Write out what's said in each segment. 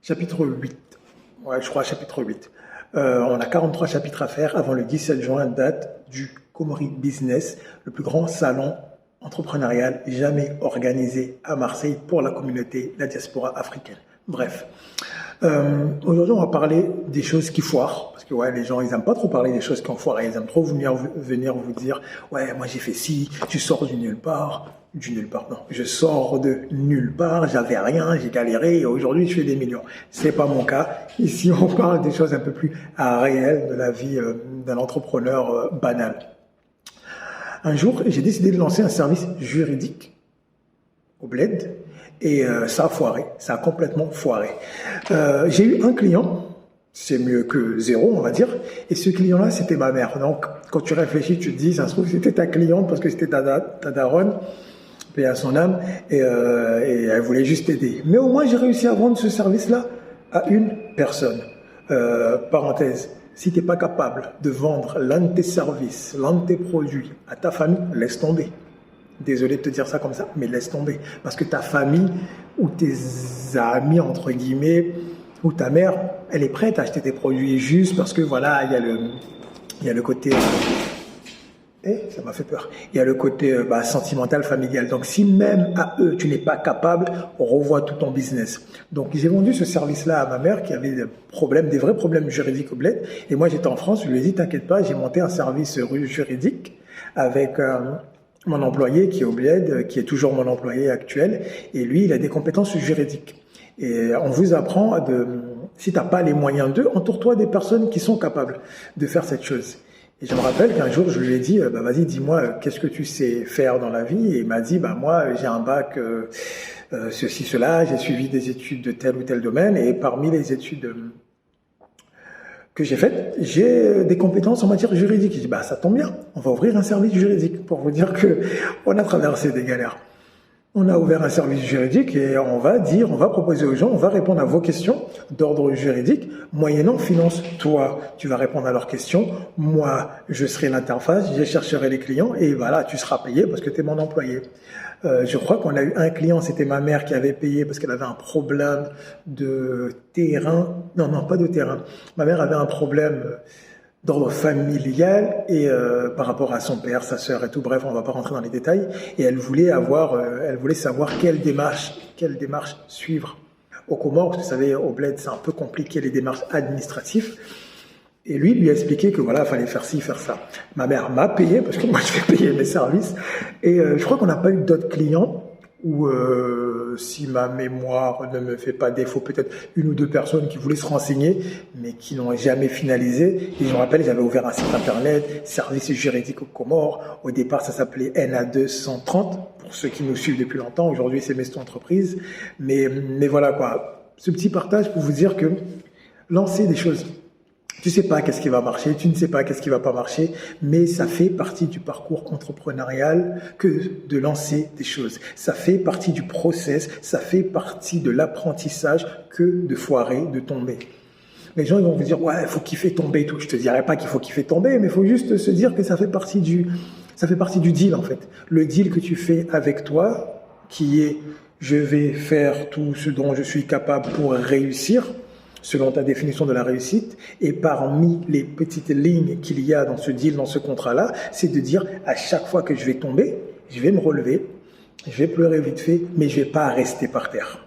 Chapitre 8. Ouais, je crois chapitre 8. On a 43 chapitres à faire avant le 17 juin, date du Comori Business, le plus grand salon entrepreneurial jamais organisé à Marseille pour la communauté, la diaspora africaine. Bref. Aujourd'hui, on va parler des choses qui foirent. Parce que ouais, les gens, ils n'aiment pas trop parler des choses qui ont foiré. Ils aiment trop venir vous dire « Ouais, moi j'ai fait ci, tu sors du nulle part. » Du nulle part, non. Je sors de nulle part, j'avais rien, j'ai galéré et aujourd'hui je fais des millions. C'est pas mon cas. Ici, on parle des choses un peu plus réelles de la vie d'un entrepreneur banal. Un jour, j'ai décidé de lancer un service juridique au bled et ça a foiré. Ça a complètement foiré. J'ai eu un client, c'est mieux que zéro, on va dire, et ce client-là, c'était ma mère. Donc, quand tu réfléchis, tu te dis, ça se trouve, c'était ta cliente parce que c'était ta daronne, paix à son âme, et elle voulait juste t'aider. Mais au moins, j'ai réussi à vendre ce service-là à une personne. Parenthèse, si tu n'es pas capable de vendre l'un de tes services, l'un de tes produits à ta famille, laisse tomber. Désolé de te dire ça comme ça, mais laisse tomber. Parce que ta famille ou tes amis, entre guillemets, ou ta mère, elle est prête à acheter tes produits juste parce que voilà, il y a le côté... ça m'a fait peur. Il y a le côté sentimental, familial. Donc, si même à eux, tu n'es pas capable, on revoit tout ton business. Donc, j'ai vendu ce service-là à ma mère qui avait des vrais problèmes juridiques au bled. Et moi, j'étais en France, je lui ai dit, t'inquiète pas, j'ai monté un service juridique avec mon employé qui est au bled, qui est toujours mon employé actuel. Et lui, il a des compétences juridiques. Et on vous apprend si t'as pas les moyens d'eux, entoure-toi des personnes qui sont capables de faire cette chose. Et je me rappelle qu'un jour, je lui ai dit, vas-y, dis-moi, qu'est-ce que tu sais faire dans la vie? Et il m'a dit, moi, j'ai un bac, ceci, cela, j'ai suivi des études de tel ou tel domaine, et parmi les études que j'ai faites, j'ai des compétences en matière juridique. Je dis, ça tombe bien, on va ouvrir un service juridique pour vous dire que on a traversé des galères. On a ouvert un service juridique et on va proposer aux gens, on va répondre à vos questions d'ordre juridique, moyennant finance. Toi, tu vas répondre à leurs questions. Moi, je serai l'interface, je chercherai les clients et voilà, tu seras payé parce que tu es mon employé. Je crois qu'on a eu un client, c'était ma mère qui avait payé parce qu'elle avait un problème de terrain. Non, pas de terrain. Ma mère avait un problème d'ordre familial et par rapport à son père, sa sœur et tout. Bref, on va pas rentrer dans les détails. Et elle voulait savoir quelle démarche suivre au Comores. Parce que vous savez, au bled, c'est un peu compliqué les démarches administratives. Et lui a expliqué que voilà, fallait faire ci, faire ça. Ma mère m'a payé parce que moi je vais payer mes services. Et je crois qu'on n'a pas eu d'autres clients où si ma mémoire ne me fait pas défaut, peut-être une ou deux personnes qui voulaient se renseigner, mais qui n'ont jamais finalisé. Et je me rappelle, j'avais ouvert un site internet, service juridique aux Comores. Au départ, ça s'appelait NA230, pour ceux qui nous suivent depuis longtemps. Aujourd'hui, c'est Mesto Entreprise. Mais voilà quoi. Ce petit partage pour vous dire que lancer des choses. Tu sais pas qu'est-ce qui va marcher, tu ne sais pas qu'est-ce qui va pas marcher, mais ça fait partie du parcours entrepreneurial que de lancer des choses. Ça fait partie du process, ça fait partie de l'apprentissage que de foirer, de tomber. Les gens ils vont vous dire, ouais, il faut kiffer tomber et tout. Je te dirais pas qu'il faut kiffer tomber, mais il faut juste se dire que ça fait partie du deal en fait. Le deal que tu fais avec toi, qui est, je vais faire tout ce dont je suis capable pour réussir, selon ta définition de la réussite, et parmi les petites lignes qu'il y a dans ce deal, dans ce contrat-là, c'est de dire à chaque fois que je vais tomber, je vais me relever, je vais pleurer vite fait, mais je vais pas rester par terre.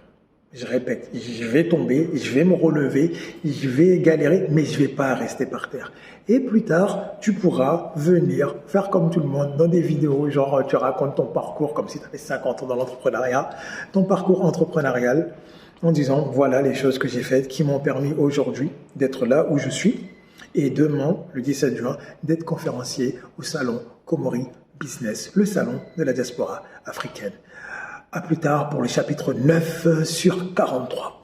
Je répète, je vais tomber, je vais me relever, je vais galérer, mais je vais pas rester par terre. Et plus tard, tu pourras venir faire comme tout le monde dans des vidéos, genre tu racontes ton parcours comme si tu avais 50 ans dans l'entrepreneuriat, ton parcours entrepreneurial, en disant voilà les choses que j'ai faites qui m'ont permis aujourd'hui d'être là où je suis et demain, le 17 juin, d'être conférencier au salon Comori Business, le salon de la diaspora africaine. À plus tard pour le chapitre 9 sur 43.